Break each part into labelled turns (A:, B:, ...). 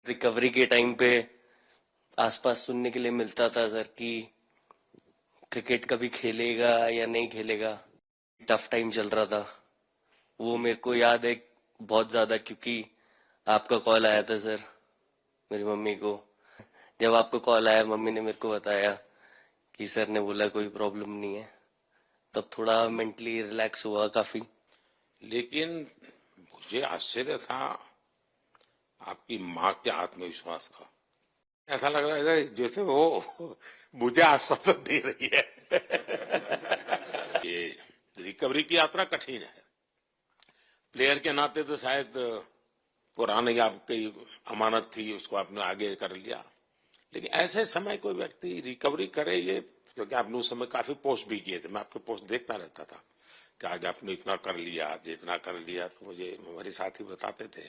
A: Recovery के time पे आसपास सुनने के लिए मिलता था सर कि क्रिकेट कभी खेलेगा या नहीं खेलेगा। टफ टाइम चल रहा था, वो मेरे को याद है बहुत ज्यादा, क्योंकि आपका कॉल आया था सर मेरी मम्मी को। जब आपका कॉल आया, मम्मी ने मेरे को बताया कि सर ने बोला कोई प्रॉब्लम नहीं है, तब थोड़ा मेंटली रिलैक्स हुआ काफी।
B: लेकिन मुझे आश्चर्य था आपकी माँ के आत्मविश्वास का। ऐसा लग रहा है जैसे वो मुझे आश्वासन दे रही है। ये रिकवरी की यात्रा कठिन है। प्लेयर के नाते तो शायद पुरानी आपकी अमानत थी, उसको आपने आगे कर लिया। लेकिन ऐसे समय कोई व्यक्ति रिकवरी करे, ये क्योंकि आपने उस समय काफी पोस्ट भी किए थे, मैं आपके पोस्ट देखता रहता था कि आज आपने इतना कर लिया, आज इतना कर लिया, तो मुझे हमारे साथी बताते थे।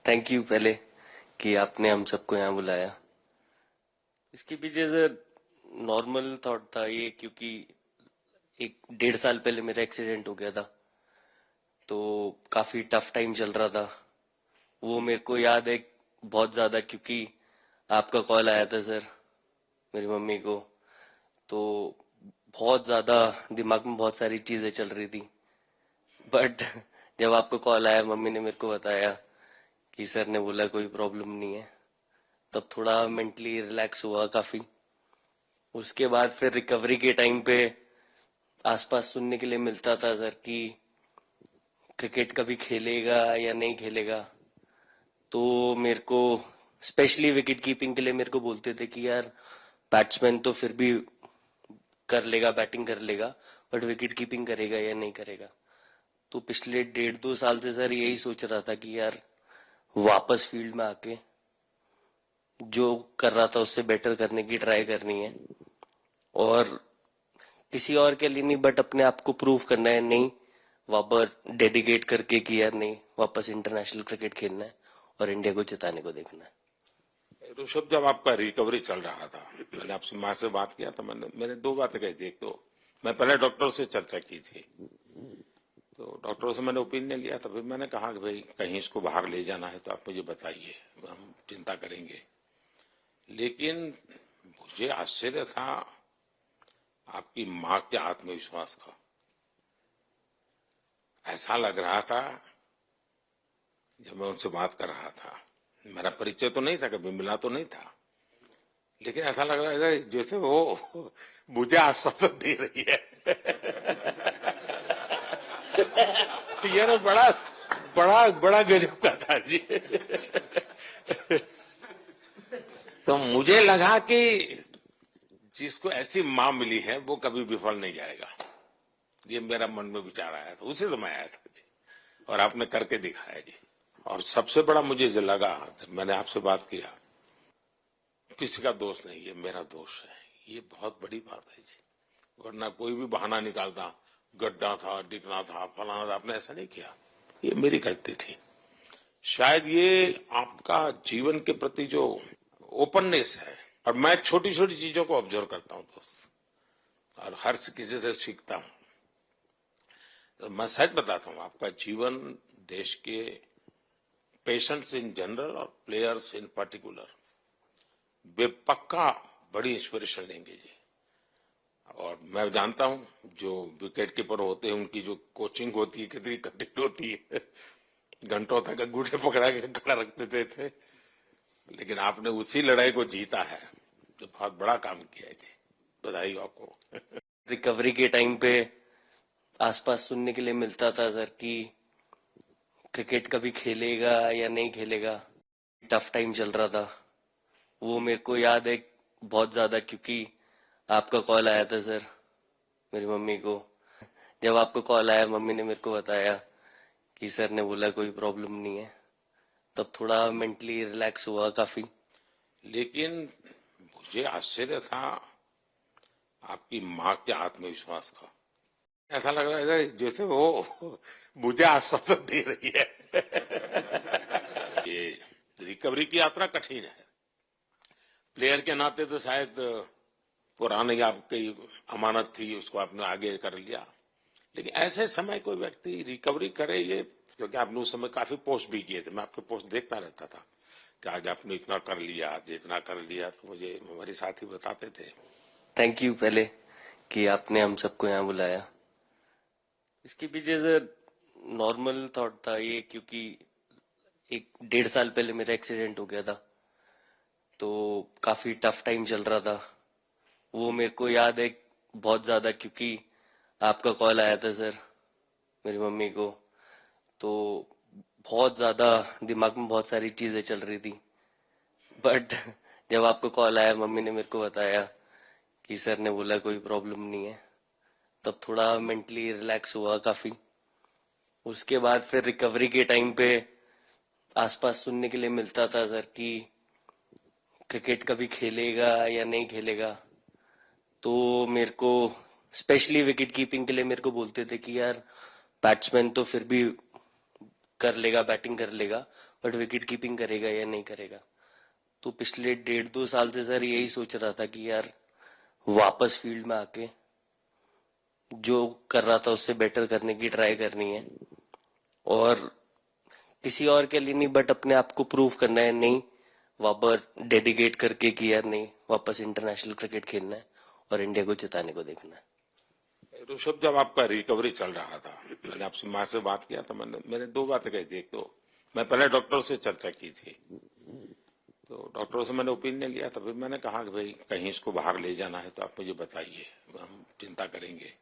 A: थैंक यू पहले कि आपने हम सबको यहाँ बुलाया। इसके पीछे से नॉर्मल थॉट था ये, क्योंकि 1-1.5 साल पहले मेरा एक्सीडेंट हो गया था, तो काफी टफ टाइम चल रहा था। वो मेरे को याद है बहुत ज्यादा, क्योंकि आपका कॉल आया था सर मेरी मम्मी को। तो बहुत ज्यादा दिमाग में बहुत सारी चीजें चल रही थी, बट जब आपका कॉल आया, मम्मी ने मेरे को बताया कि सर ने बोला कोई प्रॉब्लम नहीं है, तब थोड़ा मेंटली रिलैक्स हुआ काफी। उसके बाद फिर रिकवरी के टाइम पे आसपास सुनने के लिए मिलता था सर कि क्रिकेट कभी खेलेगा या नहीं खेलेगा। तो मेरे को स्पेशली विकेट कीपिंग के लिए मेरे को बोलते थे कि यार बैट्समैन तो फिर भी कर लेगा, बैटिंग कर लेगा, बट विकेट कीपिंग करेगा या नहीं करेगा। तो पिछले 1.5-2 साल से सर यही सोच रहा था कि यार वापस फील्ड में आके जो कर रहा था उससे बेटर करने की ट्राई करनी है, और किसी और के लिए नहीं बट अपने आप को प्रूव करना है। नहीं, वापस डेडिकेट करके कि यार नहीं, वापस इंटरनेशनल क्रिकेट खेलना है और इंडिया को जिताने को देखना है।
B: ऋषभ, जब आपका रिकवरी चल रहा था, मैंने आपसे माँ से बात किया था, मैंने दो बातें कही थी। एक तो मैं पहले डॉक्टर से चर्चा की थी, तो डॉक्टरों से मैंने ओपिनियन लिया था। फिर मैंने कहा कि भाई कहीं इसको बाहर ले जाना है तो आप मुझे बताइए, हम चिंता करेंगे। लेकिन मुझे आश्चर्य था आपकी माँ के आत्मविश्वास का। ऐसा लग रहा था जब मैं उनसे बात कर रहा था, मेरा परिचय तो नहीं था, कभी मिला तो नहीं था, लेकिन ऐसा लग रहा है जैसे वो मुझे आश्वासन दे रही है। ये ना बड़ा बड़ा बड़ा गजब का था जी। तो मुझे लगा कि जिसको ऐसी माँ मिली है वो कभी विफल नहीं जाएगा। ये मेरा मन में विचार आया था, उसी समय आया था जी, और आपने करके दिखाया जी। और सबसे बड़ा मुझे जो लगा, मैंने आपसे बात किया, किसी का दोष नहीं, ये मेरा दोष है। ये बहुत बड़ी बात है जी, वरना कोई भी बहाना निकालता, गड्ढा था, डिगना था, फलाना था, आपने ऐसा नहीं किया। ये मेरी गलती थी। शायद ये आपका जीवन के प्रति जो ओपननेस है, और मैं छोटी छोटी चीजों को ऑब्जर्व करता हूं दोस्त, और हर किसी से सीखता हूं। तो मैं सच बताता हूं, आपका जीवन देश के पेशेंट्स इन जनरल और प्लेयर्स इन पर्टिकुलर वे पक्का बड़ी इंस्पिरेशन लेंगे जी। और मैं जानता हूं जो विकेट कीपर होते हैं उनकी जो कोचिंग होती है कितनी कठिन होती है। घंटों तक अंगूठे पकड़ा के खड़ा रख देते थे, लेकिन आपने उसी लड़ाई को जीता है, तो बहुत बड़ा काम किया है जी, बधाई हो आपको।
A: रिकवरी के टाइम पे आसपास सुनने के लिए मिलता था सर कि क्रिकेट कभी खेलेगा या नहीं खेलेगा। टफ टाइम चल रहा था, वो मेरे को याद है बहुत ज्यादा, क्योंकि आपका कॉल आया था सर मेरी मम्मी को। जब आपका कॉल आया, मम्मी ने मेरे को बताया कि सर ने बोला कोई प्रॉब्लम नहीं है, तब थोड़ा मेंटली रिलैक्स हुआ काफी।
B: लेकिन मुझे आश्चर्य था आपकी माँ के आत्मविश्वास का। ऐसा लग रहा है जैसे वो मुझे आश्वासन दे रही है। ये रिकवरी की यात्रा कठिन है। प्लेयर के नाते तो शायद पुरानी आपकी अमानत थी, उसको आपने आगे कर लिया। लेकिन ऐसे समय कोई व्यक्ति रिकवरी करे, ये क्योंकि आपने उस समय काफी पोस्ट भी किए थे, मैं आपके पोस्ट देखता रहता था कि आज आपने इतना कर लिया, आज इतना कर लिया। तो मुझे हमारे साथी बताते थे।
A: थैंक यू पहले कि आपने हम सबको यहाँ बुलाया। इसके पीछे सर नॉर्मल थॉट था ये, क्योंकि एक 1.5 साल पहले मेरा एक्सीडेंट हो गया था, तो काफी टफ टाइम चल रहा था। वो मेरे को याद है बहुत ज्यादा, क्योंकि आपका कॉल आया था सर मेरी मम्मी को, तो बहुत ज्यादा दिमाग में बहुत सारी चीजें चल रही थी। बट जब आपका कॉल आया, मम्मी ने मेरे को बताया कि सर ने बोला कोई प्रॉब्लम नहीं है, तब थोड़ा मेंटली रिलैक्स हुआ काफी। उसके बाद फिर रिकवरी के टाइम पे आसपास सुनने के लिए मिलता था सर कि क्रिकेट कभी खेलेगा या नहीं खेलेगा। तो मेरे को स्पेशली विकेट कीपिंग के लिए मेरे को बोलते थे कि यार बैट्समैन तो फिर भी कर लेगा, बैटिंग कर लेगा, बट विकेट कीपिंग करेगा या नहीं करेगा। तो पिछले 1.5-2 साल से सर यही सोच रहा था कि यार वापस फील्ड में आके जो कर रहा था उससे बेटर करने की ट्राई करनी है, और किसी और के लिए नहीं बट अपने आप को प्रूव करना है, नहीं वापस डेडिकेट करके कि यार नहीं, वापस इंटरनेशनल क्रिकेट खेलना है और इंडिया को जिताने को देखना है।
B: ऋषभ, जब आपका रिकवरी चल रहा था, मैंने आपसे माँ से बात किया था। मैंने दो बातें कही थी। एक तो मैं पहले डॉक्टर से चर्चा की थी, तो डॉक्टरों से मैंने ओपिनियन लिया था। फिर मैंने कहा कि भाई कहीं इसको बाहर ले जाना है तो आप मुझे बताइए, हम चिंता करेंगे।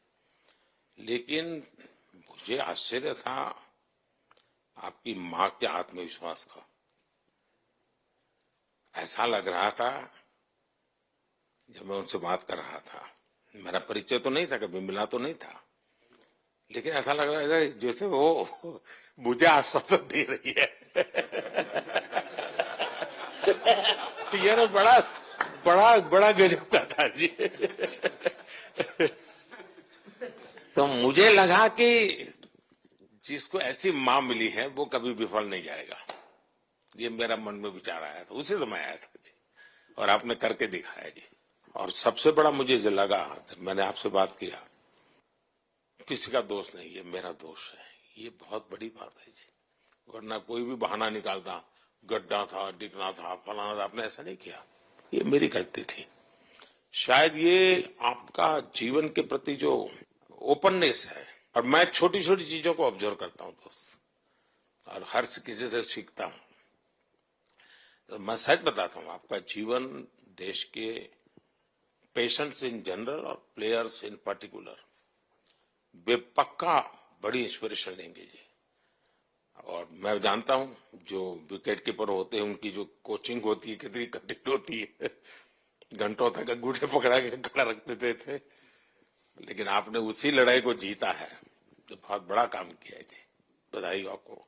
B: लेकिन मुझे आश्चर्य था आपकी माँ के आत्मविश्वास का। ऐसा लग रहा था, जब मैं उनसे बात कर रहा था, मेरा परिचय तो नहीं था, कभी मिला तो नहीं था, लेकिन ऐसा लग रहा था जैसे वो मुझे आश्वासन दे रही है। ये ना बड़ा बड़ा बड़ा गजब का था जी। तो मुझे लगा कि जिसको ऐसी माँ मिली है वो कभी विफल नहीं जाएगा। ये मेरा मन में विचार आया था, उसी समय आया था जी, और आपने करके दिखाया जी। और सबसे बड़ा मुझे जो लगा, मैंने आपसे बात किया, किसी का दोष नहीं, ये मेरा दोष है। ये बहुत बड़ी बात है जी। वरना कोई भी बहाना निकालता, गड्ढा था, डिगना था, फलाना था, आपने ऐसा नहीं किया। ये मेरी गलती थी। शायद ये आपका जीवन के प्रति जो ओपननेस है, और मैं छोटी छोटी चीजों को ऑब्जर्व करता हूं दोस्त, और हर किसी से सीखता हूं। तो मैं सच बताता हूं, आपका जीवन देश के पेशेंट्स इन जनरल और प्लेयर्स इन पर्टिकुलर वे पक्का बड़ी इंस्पिरेशन लेंगे जी। और मैं जानता हूं जो विकेट कीपर होते हैं उनकी जो कोचिंग होती है कितनी कठिन होती है। घंटों तक अंगूठे पकड़ा के खड़ा रख देते थे, लेकिन आपने उसी लड़ाई को जीता है। तो बहुत बड़ा काम किया है जी, बधाई आपको।